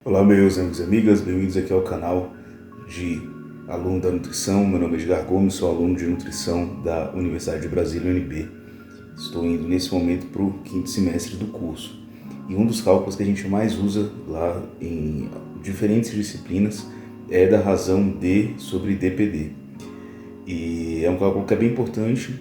Olá, meus amigos e amigas, bem-vindos aqui ao canal de aluno da nutrição. Meu nome é Edgar Gomes, sou aluno de nutrição da Universidade de Brasília, UNB. Estou indo nesse momento para o quinto semestre do curso. E um dos cálculos que a gente mais usa lá em diferentes disciplinas é da razão D sobre DPD. E é um cálculo que é bem importante.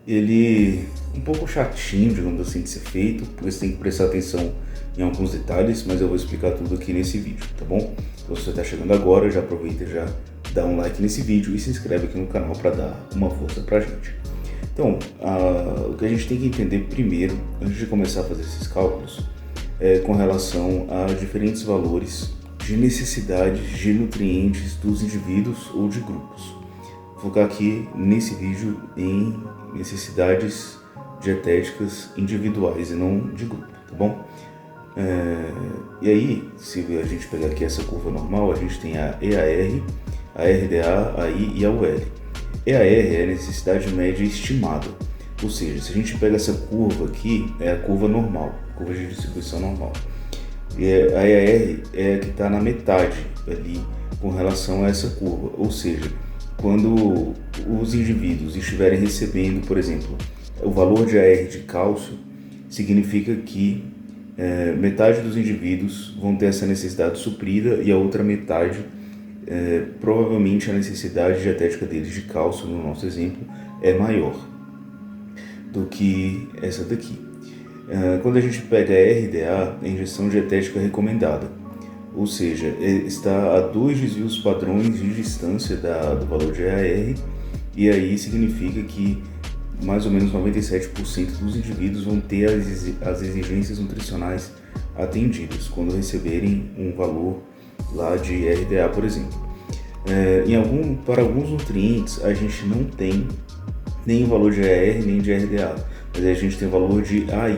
Ele é um pouco chatinho, digamos assim, de ser feito, porque você tem que prestar atenção em alguns detalhes, mas eu vou explicar tudo aqui nesse vídeo, tá bom? Então, se você está chegando agora, já aproveita e já dá um like nesse vídeo e se inscreve aqui no canal para dar uma força pra gente. Então, o que a gente tem que entender primeiro, antes de começar a fazer esses cálculos, é com relação a diferentes valores de necessidades de nutrientes dos indivíduos ou de grupos. Vou focar aqui nesse vídeo em necessidades dietéticas individuais e não de grupo, tá bom? E aí, se a gente pegar aqui essa curva normal, a gente tem a EAR, a RDA, a I e a UL. EAR é a necessidade média estimada, ou seja, se a gente pega essa curva aqui, é a curva normal, curva de distribuição normal. E a EAR é a que está na metade ali com relação a essa curva, ou seja, quando os indivíduos estiverem recebendo, por exemplo, o valor de AR de cálcio, significa que metade dos indivíduos vão ter essa necessidade suprida e a outra metade, provavelmente a necessidade dietética deles de cálcio, no nosso exemplo, é maior do que essa daqui. Quando a gente pega a RDA, é a injeção dietética recomendada, ou seja, está a 2 desvios padrões de distância do valor de AR, e aí significa que mais ou menos 97% dos indivíduos vão ter as exigências nutricionais atendidas quando receberem um valor lá de RDA, por exemplo. Para alguns nutrientes a gente não tem nem o valor de AR nem de RDA, mas a gente tem o valor de AI.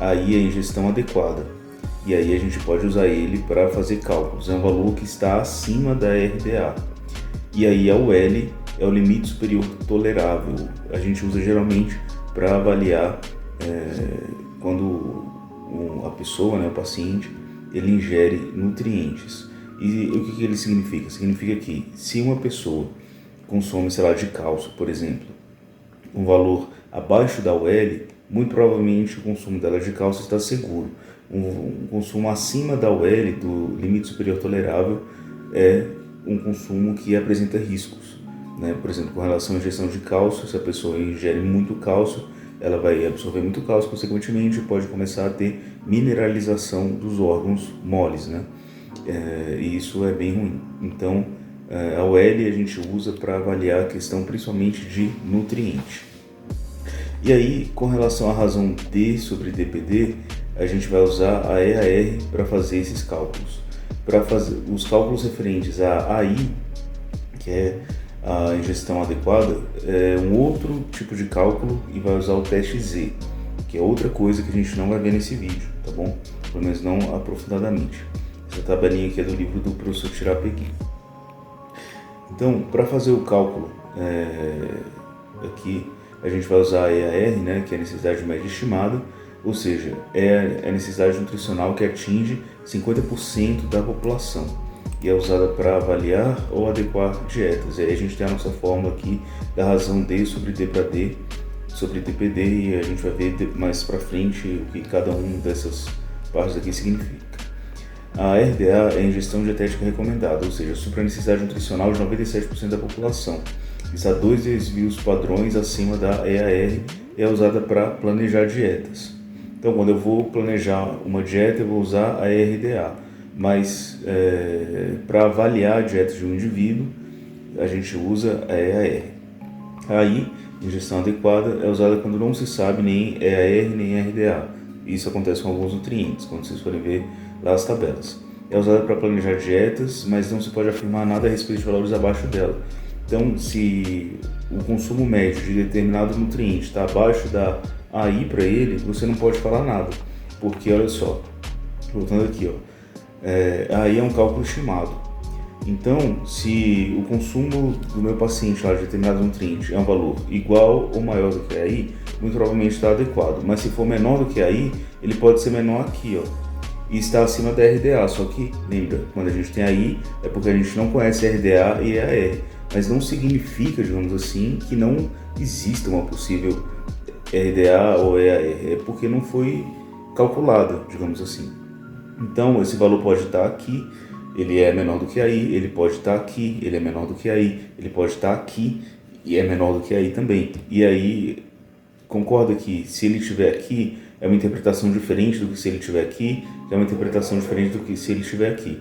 AI é a ingestão adequada, e aí a gente pode usar ele para fazer cálculos. É um valor que está acima da RDA. E aí a UL é o limite superior tolerável. A gente usa geralmente para avaliar quando a pessoa, o paciente, ele ingere nutrientes. E o que ele significa? Significa que se uma pessoa consome, sei lá, de cálcio, por exemplo, um valor abaixo da UL, muito provavelmente o consumo dela de cálcio está seguro. Um consumo acima da UL, do limite superior tolerável, é um consumo que apresenta riscos. Por exemplo, com relação à injeção de cálcio, se a pessoa ingere muito cálcio, ela vai absorver muito cálcio, consequentemente pode começar a ter mineralização dos órgãos moles, e isso é bem ruim. Então, a UL a gente usa para avaliar a questão principalmente de nutriente. E aí, com relação à razão D sobre DPD, a gente vai usar a EAR para fazer esses cálculos. Para fazer os cálculos referentes a AI, que é a ingestão adequada, é um outro tipo de cálculo e vai usar o teste Z, que é outra coisa que a gente não vai ver nesse vídeo, tá bom? Pelo menos não aprofundadamente. Essa tabelinha aqui é do livro do professor Tirapegui. Então, para fazer o cálculo aqui, a gente vai usar a EAR, que é a necessidade média estimada, ou seja, é a necessidade nutricional que atinge 50% da população e é usada para avaliar ou adequar dietas. E aí a gente tem a nossa fórmula aqui da razão D sobre D para D sobre DPD, e a gente vai ver mais para frente o que cada uma dessas partes aqui significa. A RDA é a ingestão dietética recomendada, ou seja, supra a necessidade nutricional de 97% da população. Está 2 desvios padrões acima da EAR e é usada para planejar dietas. Então, quando eu vou planejar uma dieta, eu vou usar a RDA, mas para avaliar a dieta de um indivíduo, a gente usa a EAR. Aí, ingestão adequada é usada quando não se sabe nem EAR nem RDA. Isso acontece com alguns nutrientes, quando vocês forem ver lá as tabelas. É usada para planejar dietas, mas não se pode afirmar nada a respeito de valores abaixo dela. Então, se o consumo médio de determinado nutriente está abaixo da AI para ele, você não pode falar nada, porque olha só, voltando aqui, AI é um cálculo estimado. Então, se o consumo do meu paciente lá de determinado nutriente é um valor igual ou maior do que AI, muito provavelmente está adequado. Mas se for menor do que AI, ele pode ser menor aqui, e está acima da RDA, só que, lembra, quando a gente tem a I, é porque a gente não conhece RDA e EAR, mas não significa, digamos assim, que não exista uma possível RDA ou EAR, é porque não foi calculada, digamos assim. Então, esse valor pode estar aqui, ele é menor do que a I, ele pode estar aqui, ele é menor do que a I, ele pode estar aqui e é menor do que a I também. E aí, concorda que se ele estiver aqui, é uma interpretação diferente do que se ele estiver aqui, é uma interpretação diferente do que se ele estiver aqui.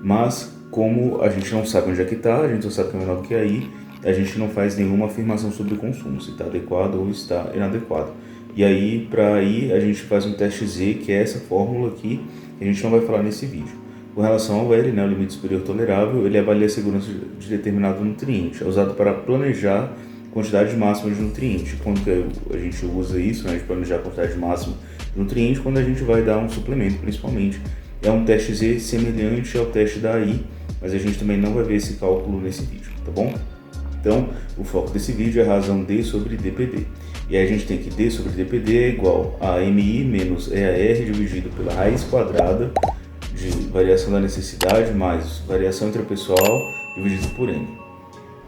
Mas, como a gente não sabe onde é que está, a gente só sabe que é menor do que a I, a gente não faz nenhuma afirmação sobre o consumo, se está adequado ou está inadequado. E aí, para aí, a gente faz um teste Z, que é essa fórmula aqui, que a gente não vai falar nesse vídeo. Com relação ao L, né, o limite superior tolerável, ele avalia a segurança de determinado nutriente, é usado para planejar quantidade máxima de nutriente. Quando que a gente usa isso, né, de planejar a quantidade máxima de nutriente, quando a gente vai dar um suplemento, principalmente. É um teste Z semelhante ao teste da AI, mas a gente também não vai ver esse cálculo nesse vídeo, tá bom? Então, o foco desse vídeo é a razão D sobre DPD. E aí a gente tem que D sobre DPD é igual a MI menos EAR dividido pela raiz quadrada de variação da necessidade mais variação intrapessoal dividido por N.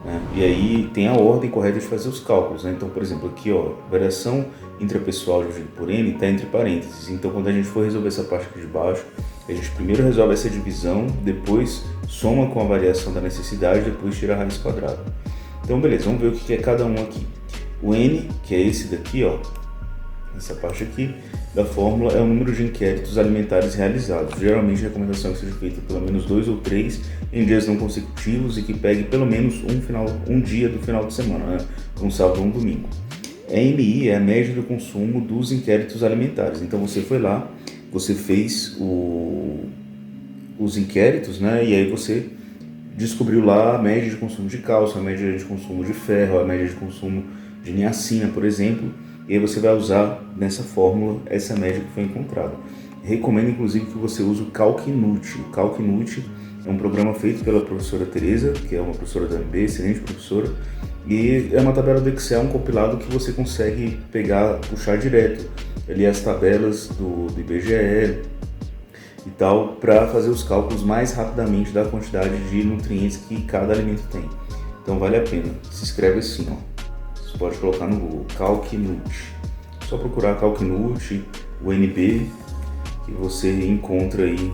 Né? E aí tem a ordem correta de fazer os cálculos. Né? Então, por exemplo, aqui, ó, variação intrapessoal dividido por N está entre parênteses. Então, quando a gente for resolver essa parte aqui de baixo, a gente primeiro resolve essa divisão, depois soma com a variação da necessidade, depois tira a raiz quadrada. Então, beleza, vamos ver o que é cada um aqui. O N, que é esse daqui, ó, essa parte aqui da fórmula, é o número de inquéritos alimentares realizados. Geralmente, a recomendação é que seja feita pelo menos 2 ou 3 em dias não consecutivos e que pegue pelo menos um dia do final de semana, né? Um sábado ou um domingo. A MI é a média do consumo dos inquéritos alimentares. Então, você foi lá, você fez os inquéritos, né? E aí você descobriu lá a média de consumo de cálcio, a média de consumo de ferro, a média de consumo de niacina, por exemplo, e aí você vai usar nessa fórmula essa média que foi encontrada. Recomendo, inclusive, que você use o CalcNut. O CalcNut é um programa feito pela professora Tereza, que é uma professora da UNB, excelente professora, e é uma tabela do Excel, um compilado que você consegue pegar, puxar direto ali as tabelas do IBGE e tal, para fazer os cálculos mais rapidamente da quantidade de nutrientes que cada alimento tem. Então vale a pena. Se escreve assim, ó. Você pode colocar no Google, CalcNut. Só procurar CalcNut, o NB, que você encontra aí.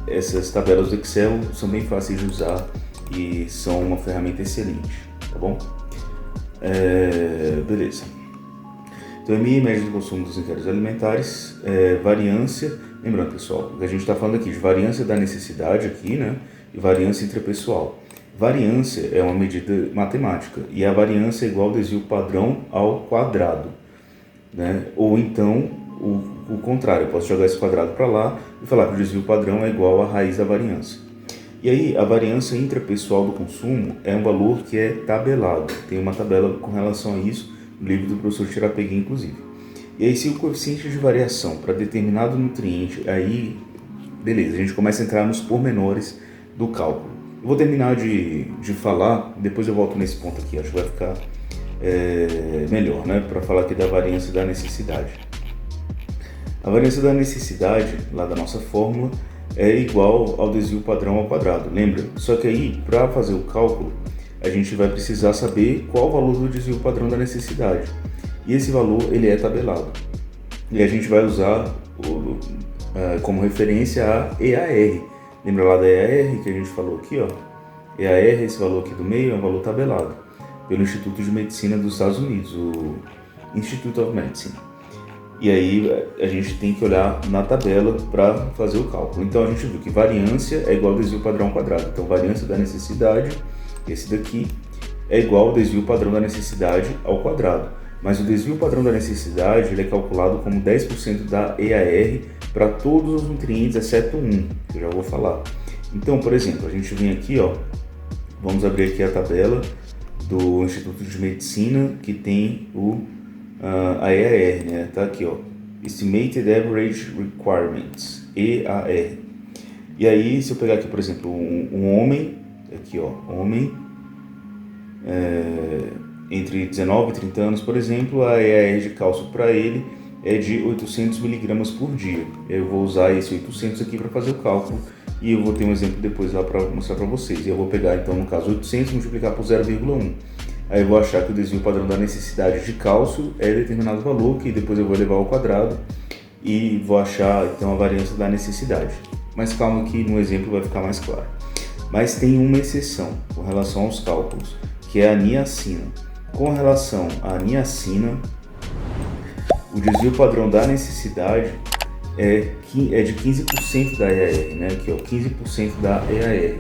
Essas tabelas do Excel são bem fáceis de usar e são uma ferramenta excelente, tá bom? Beleza. Então, MI, média do consumo dos inquéritos alimentares, variância, lembrando, pessoal, que a gente está falando aqui de variância da necessidade aqui, né, e variância intrapessoal. Variância é uma medida matemática, e a variância é igual ao desvio padrão ao quadrado, né, ou então o contrário, eu posso jogar esse quadrado para lá e falar que o desvio padrão é igual à raiz da variância. E aí, a variância intrapessoal do consumo é um valor que é tabelado, tem uma tabela com relação a isso, no livro do professor Tirapegui, inclusive. E aí, se o coeficiente de variação para determinado nutriente, aí, beleza, a gente começa a entrar nos pormenores do cálculo. Eu vou terminar de falar, depois eu volto nesse ponto aqui, acho que vai ficar melhor, né, para falar aqui da variância da necessidade. A variância da necessidade, lá da nossa fórmula, é igual ao desvio padrão ao quadrado, lembra? Só que aí, para fazer o cálculo, a gente vai precisar saber qual o valor do desvio padrão da necessidade. E esse valor, ele é tabelado. E a gente vai usar como referência a EAR. Lembra lá da EAR que a gente falou aqui, ó? EAR, esse valor aqui do meio, é um valor tabelado pelo Instituto de Medicina dos Estados Unidos, o Institute of Medicine. E aí a gente tem que olhar na tabela para fazer o cálculo. Então a gente viu que variância é igual ao desvio padrão ao quadrado. Então variância da necessidade, esse daqui, é igual ao desvio padrão da necessidade ao quadrado. Mas o desvio padrão da necessidade ele é calculado como 10% da EAR para todos os nutrientes, exceto um, que eu já vou falar. Então, por exemplo, a gente vem aqui, ó, vamos abrir aqui a tabela do Instituto de Medicina, que tem a EAR, né? Tá aqui, ó, Estimated Average Requirements, EAR. E aí, se eu pegar aqui, por exemplo, um homem, aqui, ó, homem entre 19 e 30 anos, por exemplo, a EAR de cálcio para ele é de 800 miligramas por dia. Eu vou usar esse 800 aqui para fazer o cálculo e eu vou ter um exemplo depois lá para mostrar para vocês. E eu vou pegar então no caso 800 multiplicar por 0,1. Aí eu vou achar que o desvio padrão da necessidade de cálcio é determinado valor, que depois eu vou elevar ao quadrado e vou achar então a variância da necessidade. Mas calma que no exemplo vai ficar mais claro. Mas tem uma exceção com relação aos cálculos, que é a niacina. Com relação à niacina, o desvio padrão da necessidade é de 15% da EAR, né? Que é o 15% da EAR.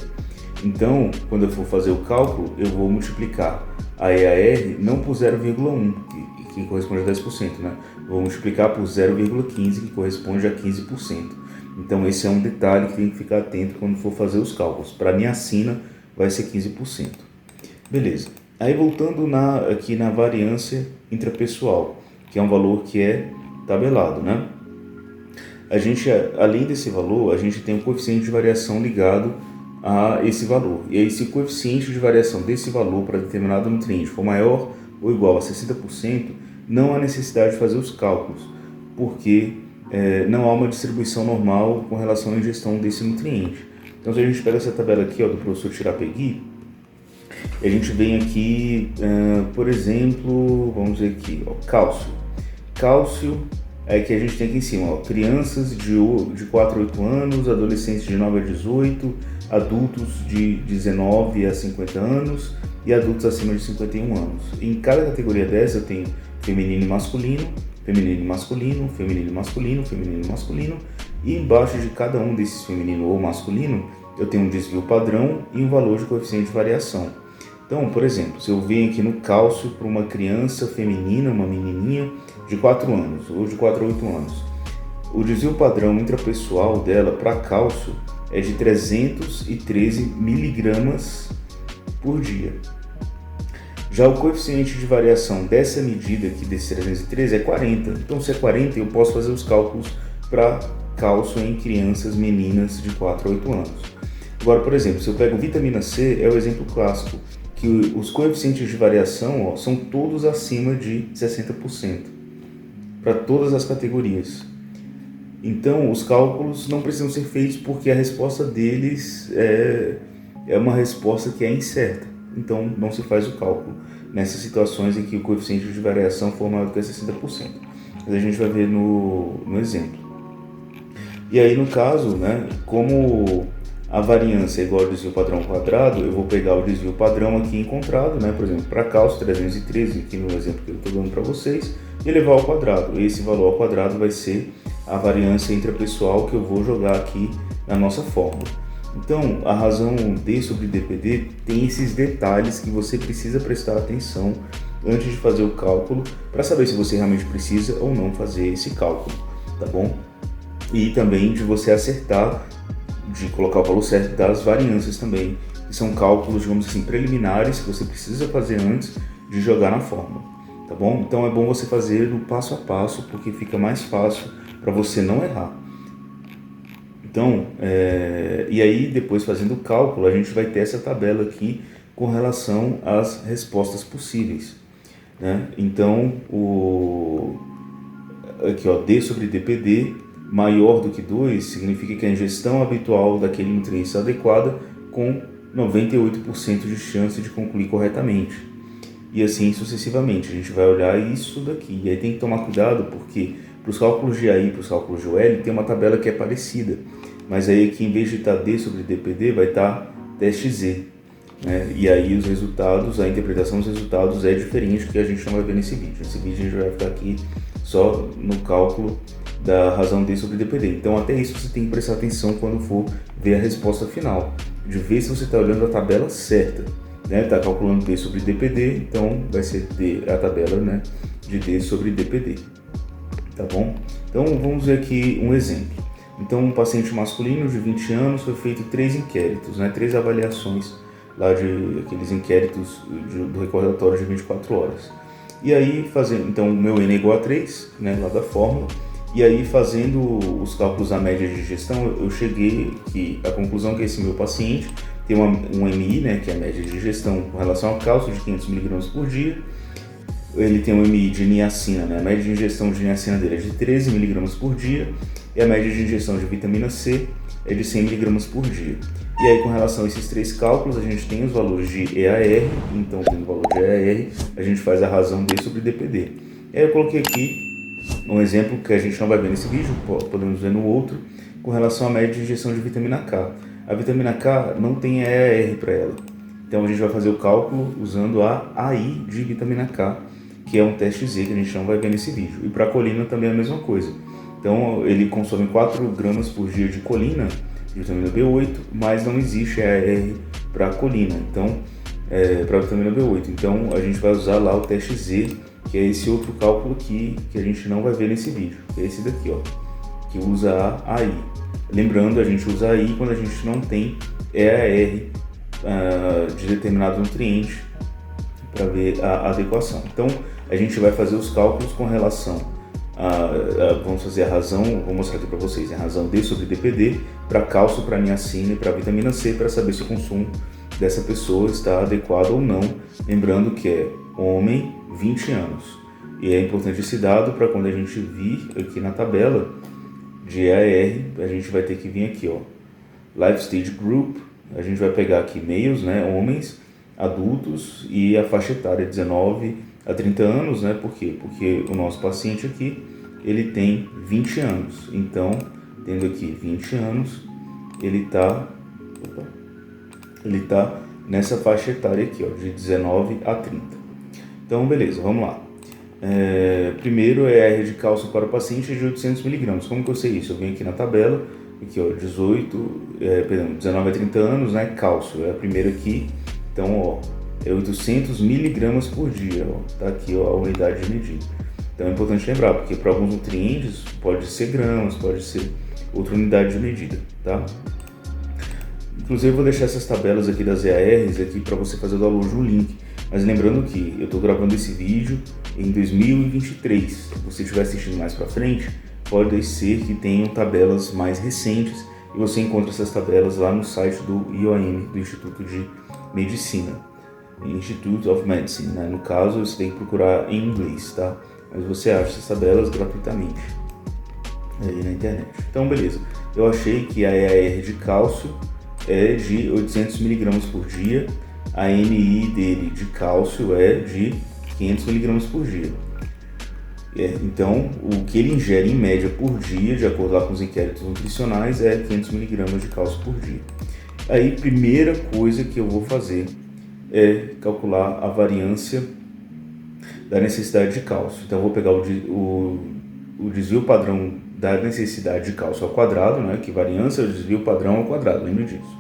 Então, quando eu for fazer o cálculo, eu vou multiplicar a EAR não por 0,1, que corresponde a 10%, né? Vou multiplicar por 0,15, que corresponde a 15%. Então, esse é um detalhe que tem que ficar atento quando for fazer os cálculos. Para niacina, vai ser 15%. Beleza. Aí, voltando aqui na variância intrapessoal, que é um valor que é tabelado, né? A gente, além desse valor, a gente tem um coeficiente de variação ligado a esse valor. E aí, se o coeficiente de variação desse valor para determinado nutriente for maior ou igual a 60%, não há necessidade de fazer os cálculos, porque não há uma distribuição normal com relação à ingestão desse nutriente. Então, se a gente pega essa tabela aqui, ó, do professor Tirapegui, a gente vem aqui, por exemplo, vamos ver aqui, ó, cálcio. Cálcio é que a gente tem aqui em cima, ó, crianças de 4 a 8 anos, adolescentes de 9 a 18, adultos de 19 a 50 anos e adultos acima de 51 anos. Em cada categoria dessa eu tenho feminino e masculino, feminino e masculino, feminino e masculino, feminino e masculino, e embaixo de cada um desses feminino ou masculino eu tenho um desvio padrão e um valor de coeficiente de variação. Então, por exemplo, se eu venho aqui no cálcio para uma criança feminina, uma menininha de 4 anos ou de 4 a 8 anos, o desvio padrão intrapessoal dela para cálcio é de 313 miligramas por dia. Já o coeficiente de variação dessa medida aqui, desse 313, é 40. Então, se é 40, eu posso fazer os cálculos para cálcio em crianças meninas de 4 a 8 anos. Agora, por exemplo, se eu pego vitamina C, é o exemplo clássico, que os coeficientes de variação, ó, são todos acima de 60%, para todas as categorias. Então, os cálculos não precisam ser feitos porque a resposta deles é uma resposta que é incerta. Então, não se faz o cálculo nessas situações em que o coeficiente de variação for maior do que 60%. Mas a gente vai ver no exemplo. E aí, no caso, né, como a variância é igual ao desvio padrão ao quadrado, eu vou pegar o desvio padrão aqui encontrado, né, por exemplo, para cálcio, 313, aqui no exemplo que eu estou dando para vocês, e elevar ao quadrado. Esse valor ao quadrado vai ser a variância intrapessoal que eu vou jogar aqui na nossa fórmula. Então, a razão D sobre DPD tem esses detalhes que você precisa prestar atenção antes de fazer o cálculo, para saber se você realmente precisa ou não fazer esse cálculo, tá bom? E também de você acertar, de colocar o valor certo das variâncias também, que são cálculos, digamos assim, preliminares que você precisa fazer antes de jogar na fórmula, tá bom? Então é bom você fazer no passo a passo, porque fica mais fácil para você não errar. Então, e aí depois fazendo o cálculo, a gente vai ter essa tabela aqui com relação às respostas possíveis, né? Então, aqui ó, D sobre DPD maior do que 2 significa que a ingestão habitual daquele nutriente está adequada, com 98% de chance de concluir corretamente. E assim sucessivamente, a gente vai olhar isso daqui. E aí tem que tomar cuidado, porque para os cálculos de AI e para os cálculos de OL tem uma tabela que é parecida, mas aí aqui em vez de estar D sobre DPD vai estar teste Z, né? E aí os resultados, a interpretação dos resultados é diferente, que a gente não vai ver nesse vídeo. Nesse vídeo a gente vai ficar aqui só no cálculo da razão D sobre DPD. Então até isso você tem que prestar atenção quando for ver a resposta final, de ver se você está olhando a tabela certa, né? Está calculando D sobre DPD, então vai ser a tabela, né, de D sobre DPD. Tá bom? Então vamos ver aqui um exemplo. Então, um paciente masculino de 20 anos foi feito 3 inquéritos, né? 3 avaliações lá de aqueles inquéritos do recordatório de 24 horas. E aí, então o meu N é igual a 3, né, lá da fórmula, e aí fazendo os cálculos da média de digestão, eu cheguei à conclusão que esse meu paciente tem um MI, né, que é a média de digestão com relação ao cálcio de 500 mg por dia, ele tem um MI de niacina, né? A média de ingestão de niacina dele é de 13 mg por dia e a média de ingestão de vitamina C é de 100 mg por dia. E aí, com relação a esses três cálculos, a gente tem os valores de EAR, então, tendo o valor de EAR, a gente faz a razão D sobre DPD. E aí eu coloquei aqui um exemplo que a gente não vai ver nesse vídeo, podemos ver no outro, com relação à média de injeção de vitamina K. A vitamina K não tem EAR para ela, então a gente vai fazer o cálculo usando a AI de vitamina K, que é um teste Z que a gente não vai ver nesse vídeo. E para a colina também é a mesma coisa. Então ele consome 4 gramas por dia de colina, de vitamina B8, mas não existe EAR para a colina, então para a vitamina B8. Então a gente vai usar lá o teste Z, que é esse outro cálculo aqui que a gente não vai ver nesse vídeo, que é esse daqui, ó, que usa a AI. Lembrando, a gente usa a AI quando a gente não tem EAR de determinado nutriente para ver a adequação. Então a gente vai fazer os cálculos com relação vamos fazer a razão, vou mostrar aqui para vocês, a razão D sobre DPD para cálcio, para niacina e para vitamina C, para saber se o consumo dessa pessoa está adequado ou não. Lembrando que é homem, 20 anos. E é importante esse dado para quando a gente vir aqui na tabela de EAR, a gente vai ter que vir aqui, ó, Life Stage Group, a gente vai pegar aqui meios, né, homens, adultos e a faixa etária 19 a 30 anos, né? Por quê? Porque o nosso paciente aqui, ele tem 20 anos. Então, tendo aqui 20 anos, ele tá nessa faixa etária aqui, ó, de 19 a 30. Então, beleza, vamos lá. Primeiro é a EAR de cálcio para o paciente de 800 mg. Como que eu sei isso? Eu venho aqui na tabela, aqui, ó, 19 a 30 anos, né? Cálcio, é a primeira aqui. Então, ó, é 800 mg por dia, ó, tá aqui, ó, a unidade de medida. Então é importante lembrar, porque para alguns nutrientes pode ser gramas, pode ser outra unidade de medida, tá? Inclusive eu vou deixar essas tabelas aqui das EARs aqui para você fazer o download no link. Mas lembrando que eu estou gravando esse vídeo em 2023. Se você estiver assistindo mais para frente, pode ser que tenham tabelas mais recentes e você encontra essas tabelas lá no site do IOM, do Instituto de Medicina. Institute of Medicine, né? No caso, você tem que procurar em inglês, tá? Mas você acha essas tabelas gratuitamente aí na internet. Então, beleza. Eu achei que a EAR de cálcio é de 800 mg por dia, a MI dele de cálcio é de 500 mg por dia. Então, o que ele ingere em média por dia, de acordo lá com os inquéritos nutricionais, é 500 mg de cálcio por dia. Aí, primeira coisa que eu vou fazer é calcular a variância da necessidade de cálcio. Então eu vou pegar o desvio padrão da necessidade de cálcio ao quadrado, né, que variância é o desvio padrão ao quadrado, lembre disso.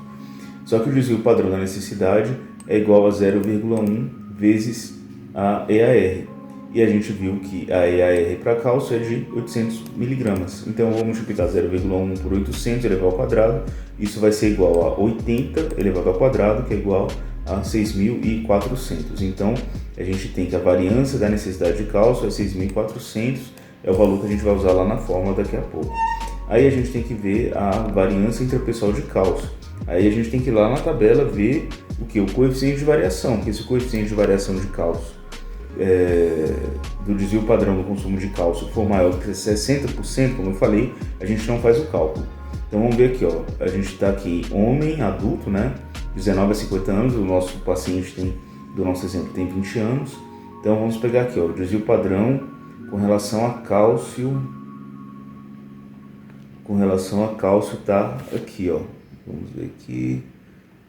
Só que o desvio padrão da necessidade é igual a 0,1 vezes a EAR. E a gente viu que a EAR para cálcio é de 800 mg. Então eu vou multiplicar 0,1 por 800 elevado ao quadrado. Isso vai ser igual a 80 elevado ao quadrado, que é igual a 6.400. Então, a gente tem que a variância da necessidade de cálcio é 6.400, é o valor que a gente vai usar lá na fórmula daqui a pouco. Aí a gente tem que ver a variância intrapessoal de cálcio. Aí a gente tem que ir lá na tabela ver o que? O coeficiente de variação, porque se o coeficiente de variação de cálcio do desvio padrão do consumo de cálcio for maior que 60%, como eu falei, a gente não faz o cálculo. Então vamos ver aqui, ó, a gente está aqui homem, adulto, né? 19 a 50 anos, o nosso paciente do nosso exemplo tem 20 anos. Então vamos pegar aqui, ó, o desvio padrão com relação a cálcio. Com relação a cálcio tá aqui, ó. Vamos ver aqui.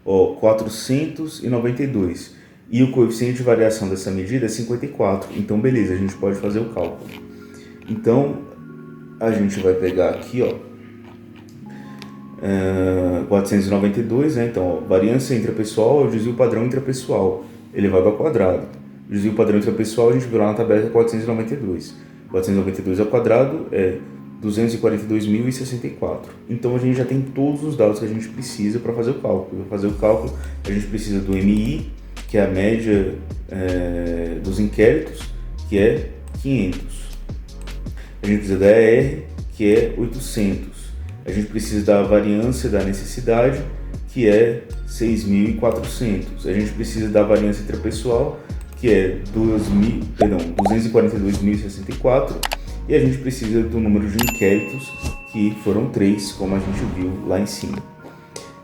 Ó, 492. E o coeficiente de variação dessa medida é 54. Então beleza, a gente pode fazer o cálculo. Então a gente vai pegar aqui, ó, 492, né? Então, ó, variância intrapessoal é o desvio padrão intrapessoal elevado ao quadrado. O desvio padrão intrapessoal a gente viu lá na tabela que é 492. 492 ao quadrado é 242.064. Então a gente já tem todos os dados que a gente precisa para fazer o cálculo. Para fazer o cálculo, a gente precisa do MI, que é a média dos inquéritos, que é 500. A gente precisa da ER, que é 800. A gente precisa da variância da necessidade, que é 6.400. A gente precisa da variância intrapessoal, que é 242.064, e a gente precisa do número de inquéritos, que foram 3, como a gente viu lá em cima.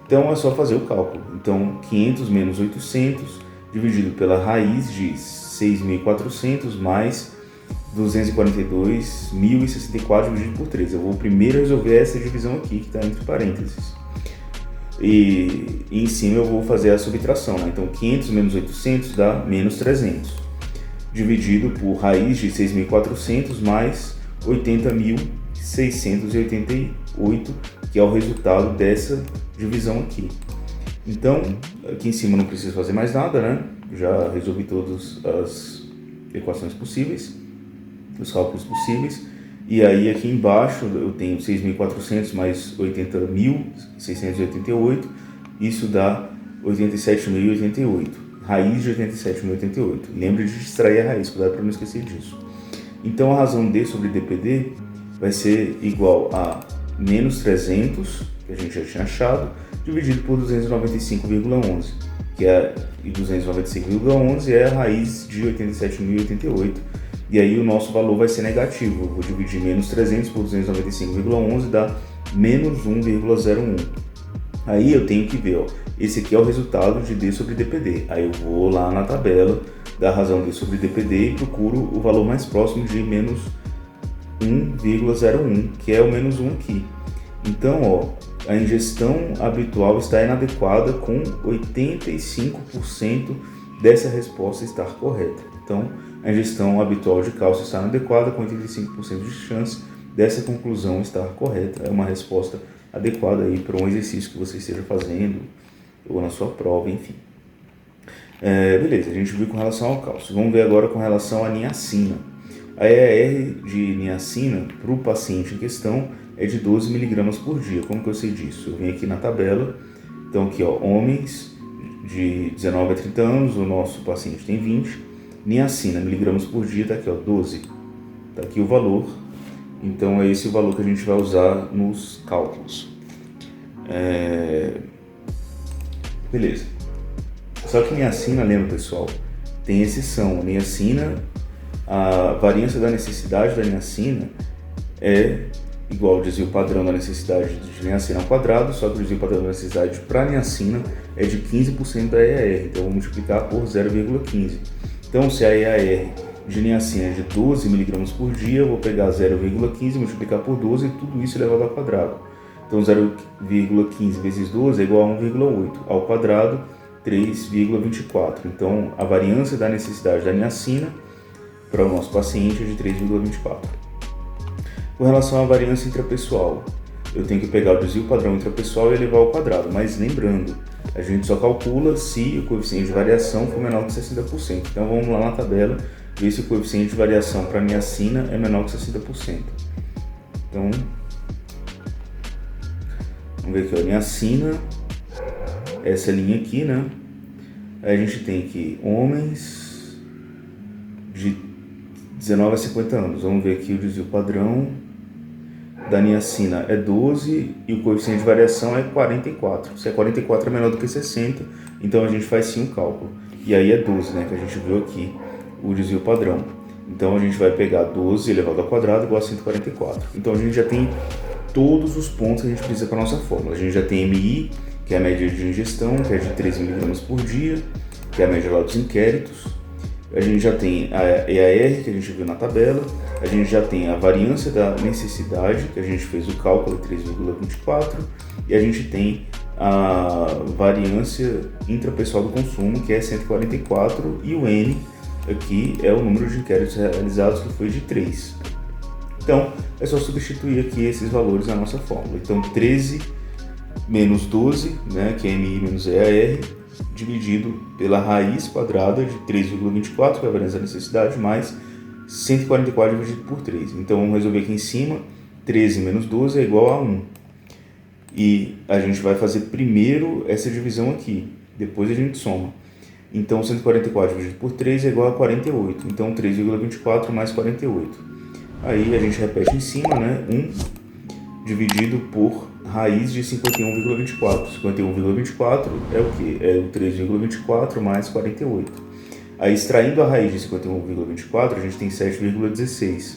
Então é só fazer o cálculo. Então 500 menos 800 dividido pela raiz de 6.400 mais 242.064 dividido por 3. Eu vou primeiro resolver essa divisão aqui, que está entre parênteses. E em cima eu vou fazer a subtração, né? Então 500 menos 800 dá menos 300, dividido por raiz de 6.400 mais 80.688, que é o resultado dessa divisão aqui. Então, aqui em cima não preciso fazer mais nada, né? Já resolvi todas as equações possíveis, os cálculos possíveis. E aí aqui embaixo eu tenho 6.400 mais 80.688, isso dá 87.088, raiz de 87.088. Lembre de extrair a raiz, cuidado para não esquecer disso. Então a razão D sobre DPD vai ser igual a menos 300, que a gente já tinha achado, dividido por 295,11, que é 295,11 é a raiz de 87.088. E aí o nosso valor vai ser negativo. Eu vou dividir menos 300 por 295,11, dá menos 1,01. Aí eu tenho que ver, ó, esse aqui é o resultado de D sobre DPD. Aí eu vou lá na tabela da razão D sobre DPD e procuro o valor mais próximo de menos 1,01, que é o menos 1 aqui. Então, ó, a ingestão habitual está inadequada, com 85% dessa resposta estar correta. Então, a ingestão habitual de cálcio está inadequada, com 85% de chance dessa conclusão estar correta. É uma resposta adequada aí para um exercício que você esteja fazendo ou na sua prova, enfim. Beleza, a gente viu com relação ao cálcio. Vamos ver agora com relação à niacina. A EAR de niacina para o paciente em questão é de 12 mg por dia. Como que eu sei disso? Eu venho aqui na tabela. Então aqui, ó, homens de 19 a 30 anos, o nosso paciente tem 20. Niacina, miligramas por dia, está aqui, ó, 12. Está aqui o valor. Então é esse o valor que a gente vai usar nos cálculos. Beleza. Só que niacina, lembra, pessoal, tem exceção. A niacina, a variância da necessidade da niacina é igual ao desvio padrão da necessidade de niacina ao quadrado, só que o desvio padrão da necessidade para niacina é de 15% da EAR. Então eu vou multiplicar por 0,15. Então, se a EAR de niacina é de 12 mg por dia, eu vou pegar 0,15 e multiplicar por 12, e tudo isso elevado ao quadrado. Então, 0,15 vezes 12 é igual a 1,8. Ao quadrado, 3,24. Então, a variância da necessidade da niacina para o nosso paciente é de 3,24. Com relação à variância intrapessoal, eu tenho que pegar o desvio padrão intrapessoal e elevar ao quadrado. Mas lembrando, a gente só calcula se o coeficiente de variação for menor que 60%. Então vamos lá na tabela ver se o coeficiente de variação para niacina é menor que 60%. Então, vamos ver aqui, ó, niacina, essa linha aqui, né? Aí a gente tem aqui homens de 19 a 50 anos. Vamos ver aqui o desvio padrão da niacina é 12 e o coeficiente de variação é 44. Se é 44 é menor do que 60, então a gente faz sim um cálculo. E aí é 12, né, que a gente viu aqui o desvio padrão. Então a gente vai pegar 12 elevado ao quadrado igual a 144. Então a gente já tem todos os pontos que a gente precisa para a nossa fórmula. A gente já tem MI, que é a média de ingestão, que é de 13 mg por dia, que é a média lá dos inquéritos. A gente já tem a EAR, que a gente viu na tabela. A gente já tem a variância da necessidade, que a gente fez o cálculo, 3,24. E a gente tem a variância intrapessoal do consumo, que é 144. E o N aqui é o número de inquéritos realizados, que foi de 3. Então, é só substituir aqui esses valores na nossa fórmula. Então, 13 menos 12, né, que é MI menos EAR, dividido pela raiz quadrada de 3,24, que é a variância da necessidade, mais 144 dividido por 3. Então, vamos resolver aqui em cima. 13 menos 12 é igual a 1. E a gente vai fazer primeiro essa divisão aqui, depois a gente soma. Então, 144 dividido por 3 é igual a 48. Então, 3,24 mais 48. Aí a gente repete em cima, né? 1 dividido por raiz de 51,24. 51,24 é o quê? É o 3,24 mais 48. Aí, extraindo a raiz de 51,24, a gente tem 7,16.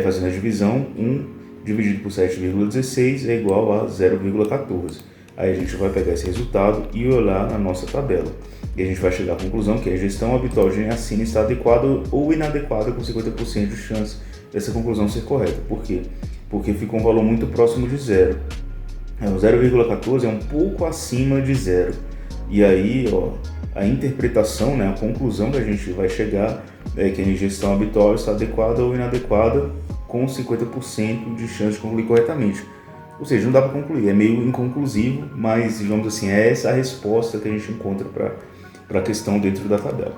Fazendo a divisão, 1 dividido por 7,16 é igual a 0,14. Aí a gente vai pegar esse resultado e olhar na nossa tabela. E a gente vai chegar à conclusão que a gestão habitual de niacina está adequada ou inadequada com 50% de chance dessa conclusão ser correta. Por quê? Porque fica um valor muito próximo de zero. O 0,14 é um pouco acima de zero. E aí, a interpretação, né, a conclusão que a gente vai chegar é que a ingestão habitual está adequada ou inadequada com 50% de chance de concluir corretamente. Ou seja, não dá para concluir, é meio inconclusivo, mas, digamos assim, é essa a resposta que a gente encontra para a questão dentro da tabela.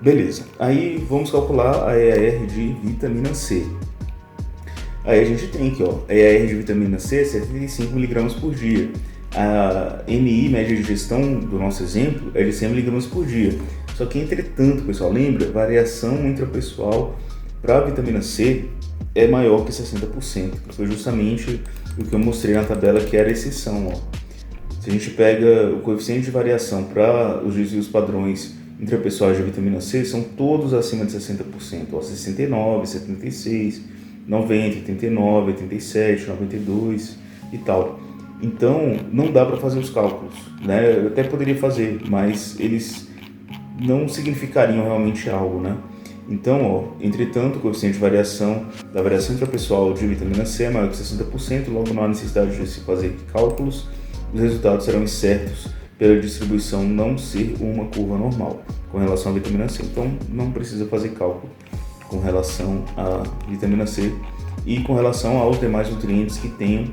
Beleza, aí vamos calcular a EAR de vitamina C. Aí a gente tem aqui, a EAR de vitamina C é 75 mg por dia. A MI, média de ingestão do nosso exemplo, é de 100 mg por dia. Só que, entretanto, pessoal, lembra, variação intrapessoal para a vitamina C é maior que 60%. Foi justamente o que eu mostrei na tabela que era a exceção. Se a gente pega o coeficiente de variação para os desvios padrões intrapessoais de vitamina C, são todos acima de 60%. 69, 76, 90, 89, 87, 92 e tal. Então, não dá para fazer os cálculos, né? Eu até poderia fazer, mas eles não significariam realmente algo, né? Então, entretanto, o coeficiente de variação da variação intrapessoal de vitamina C é maior que 60%, logo não há necessidade de se fazer cálculos, os resultados serão incertos pela distribuição não ser uma curva normal com relação à vitamina C. Então, não precisa fazer cálculo com relação à vitamina C e com relação aos demais nutrientes que tenham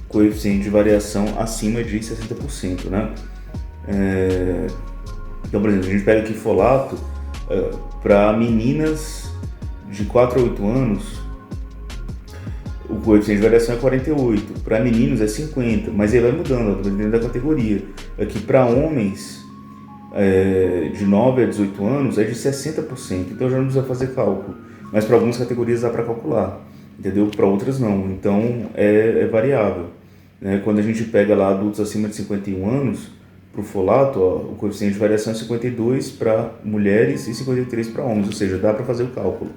coeficiente de variação acima de 60%, né? Então, por exemplo, a gente pega aqui folato, para meninas de 4 a 8 anos, o coeficiente de variação é 48, para meninos é 50, mas ele vai mudando, dependendo da categoria. Aqui para homens de 9 a 18 anos é de 60%, então já não precisa fazer cálculo, mas para algumas categorias dá para calcular, entendeu? Para outras não, então é variável. Quando a gente pega lá adultos acima de 51 anos, para o folato, o coeficiente de variação é 52 para mulheres e 53 para homens, ou seja, dá para fazer o cálculo.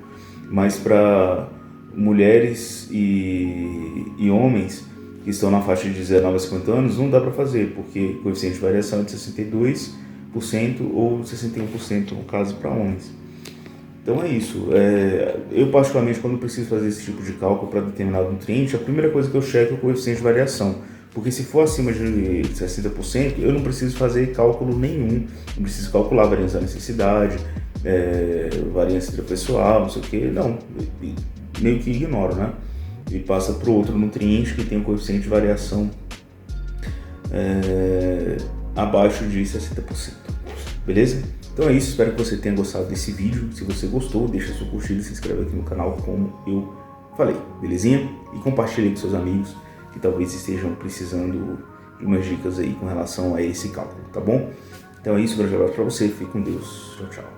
Mas para mulheres e homens que estão na faixa de 19 a 50 anos, não dá para fazer, porque o coeficiente de variação é de 62% ou 61% no caso para homens. Então é isso. Eu particularmente, quando preciso fazer esse tipo de cálculo para determinado nutriente, a primeira coisa que eu checo é o coeficiente de variação. Porque se for acima de 60%, eu não preciso fazer cálculo nenhum. Não preciso calcular a variância da necessidade, variância intrapessoal, não sei o que. Não, meio que ignoro, né? E passa para o outro nutriente que tem um coeficiente de variação abaixo de 60%. Beleza? Então é isso, espero que você tenha gostado desse vídeo. Se você gostou, deixa sua curtida e se inscreve aqui no canal, como eu falei, belezinha? E compartilhe com seus amigos que talvez estejam precisando de umas dicas aí com relação a esse cálculo, tá bom? Então é isso, um grande abraço pra você, fique com Deus, tchau, tchau.